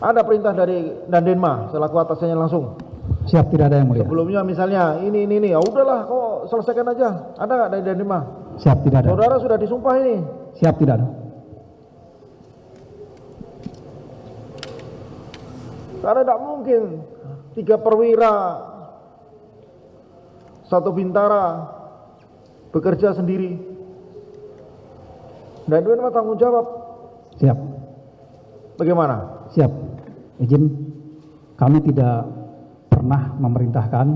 Ada perintah dari Dandenma selaku atasannya langsung? Siap, tidak ada yang mulia. Sebelumnya misalnya ini, ya udahlah kau selesaikan aja. Ada nggak dari Dandenma? Siap, tidak ada. Saudara sudah disumpah ini. Siap, tidak ada. Karena tidak mungkin 3 perwira, 1 bintara bekerja sendiri. Dan Dandenma tanggung jawab. Siap. Bagaimana? Siap. Izin, kami tidak pernah memerintahkan,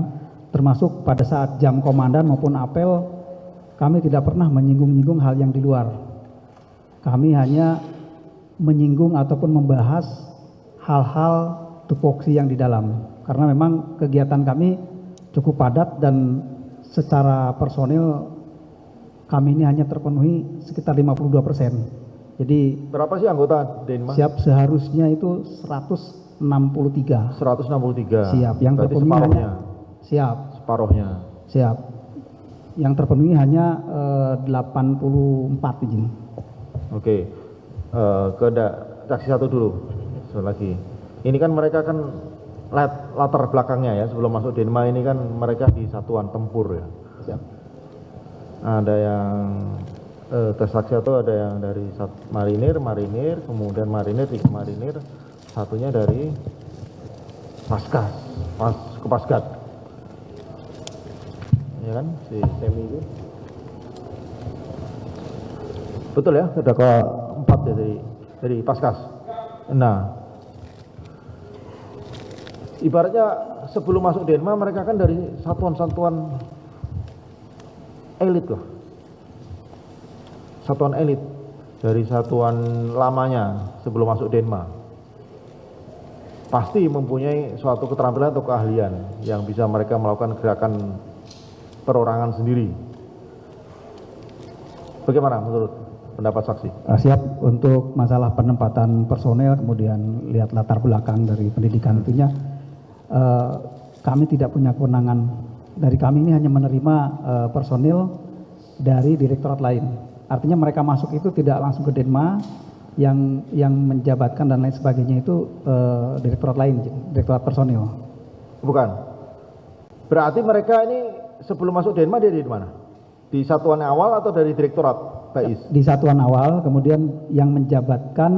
termasuk pada saat jam komandan maupun apel, kami tidak pernah menyinggung-nyinggung hal yang di luar. Kami hanya menyinggung ataupun membahas hal-hal tupoksi yang di dalam. Karena memang kegiatan kami cukup padat dan secara personil kami ini hanya terpenuhi sekitar 52%. Jadi berapa sih anggota Denma? siap, seharusnya itu 163. 163. Siap, yang berarti terpenuhi separuhnya. hanya siap. Separuhnya. Siap. Yang terpenuhi hanya 84 izin. Oke. Saksi 1 dulu. Sekali lagi. Ini kan mereka kan latar belakangnya ya, sebelum masuk Denma ini kan mereka di satuan tempur ya. Siap. Ada yang tes saksi atau ada yang dari marinir, kemudian marinir, 3 marinir, satunya dari Kopasgat. Ya kan, si Semi itu. Betul ya, ada keempat ya dari Paskas. Nah, ibaratnya sebelum masuk Denma mereka kan dari satuan-satuan elit loh. Satuan elit dari satuan lamanya sebelum masuk Denma. Pasti mempunyai suatu keterampilan atau keahlian yang bisa mereka melakukan gerakan perorangan sendiri. Bagaimana menurut pendapat saksi? Siap. Untuk masalah penempatan personel, kemudian lihat latar belakang dari pendidikan itunya, kami tidak punya kewenangan. Dari kami ini hanya menerima personil dari direktorat lain. Artinya mereka masuk itu tidak langsung ke Denma, yang menjabatkan dan lain sebagainya itu direktorat lain, direktorat personil. Bukan. Berarti mereka ini sebelum masuk Denma dia di mana? Di satuan awal atau dari direktorat BAIS? Di satuan awal, kemudian yang menjabatkan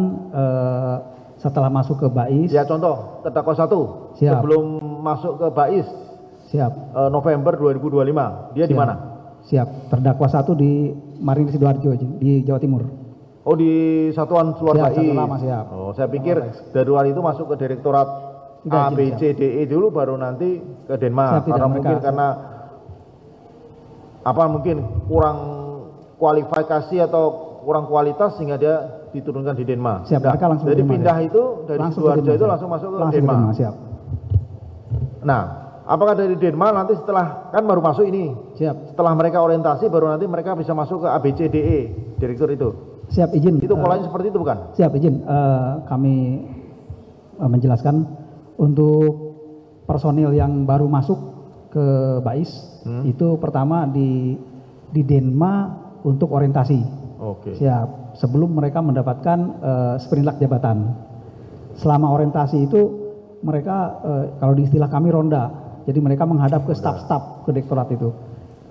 setelah masuk ke BAIS. Ya contoh, terdakwa 1 Siap. sebelum masuk ke BAIS. Siap. November 2025, dia di mana? Siap. Terdakwa 1 di Marinir Sidoarjo di Jawa Timur. Oh, di satuan luar Siap, BAIS. satuan lama, siap. Oh, saya pikir dari luar itu masuk ke direktorat A, B, C, D, E dulu baru nanti ke Denma. Siap, karena tidak, mungkin karena mungkin kurang kualifikasi atau kurang kualitas sehingga dia diturunkan di Denma. Siap, mereka langsung jadi ke Denma, pindah ya. itu dari Langsung Sidoarjo ke Denma, itu siap. langsung masuk ke Langsung Denma. Siap. Nah, apakah dari Denma nanti setelah kan baru masuk ini? Siap. Setelah mereka orientasi baru nanti mereka bisa masuk ke ABCDE direktur itu. Siap, izin. Itu polanya seperti itu bukan? Siap, izin. Kami menjelaskan untuk personil yang baru masuk ke BAIS itu pertama di Denma untuk orientasi. Oke. Siap. Sebelum mereka mendapatkan sprintlak jabatan. Selama orientasi itu mereka kalau di istilah kami ronda. Jadi mereka menghadap ke staf-staf ke direktorat itu.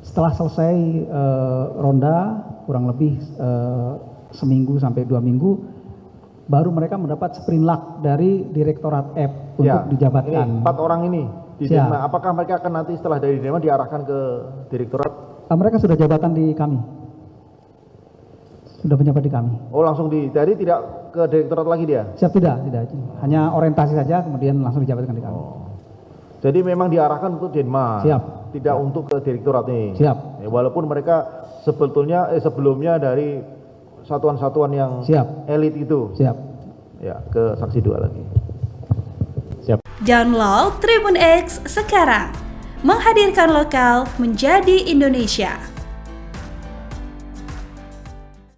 Setelah selesai ronda kurang lebih seminggu sampai 2 minggu, baru mereka mendapat sprintlak dari direktorat F untuk dijabatkan. Ini 4 orang ini di Siap. Denma. Apakah mereka akan nanti setelah dari Denma diarahkan ke direktorat? Mereka sudah jabatan di kami. Sudah menjabat di kami. Oh, langsung dari tidak ke direktorat lagi dia? Siap, tidak. Hanya orientasi saja kemudian langsung dijabatkan di kami. Jadi memang diarahkan untuk Denma. Siap. Tidak untuk ke direktorat nih. Siap. Ya, walaupun mereka sebelumnya dari satuan-satuan yang Siap. elit itu. Siap. Ya, ke saksi 2 lagi. Siap. Download Tribun X sekarang. Menghadirkan lokal menjadi Indonesia.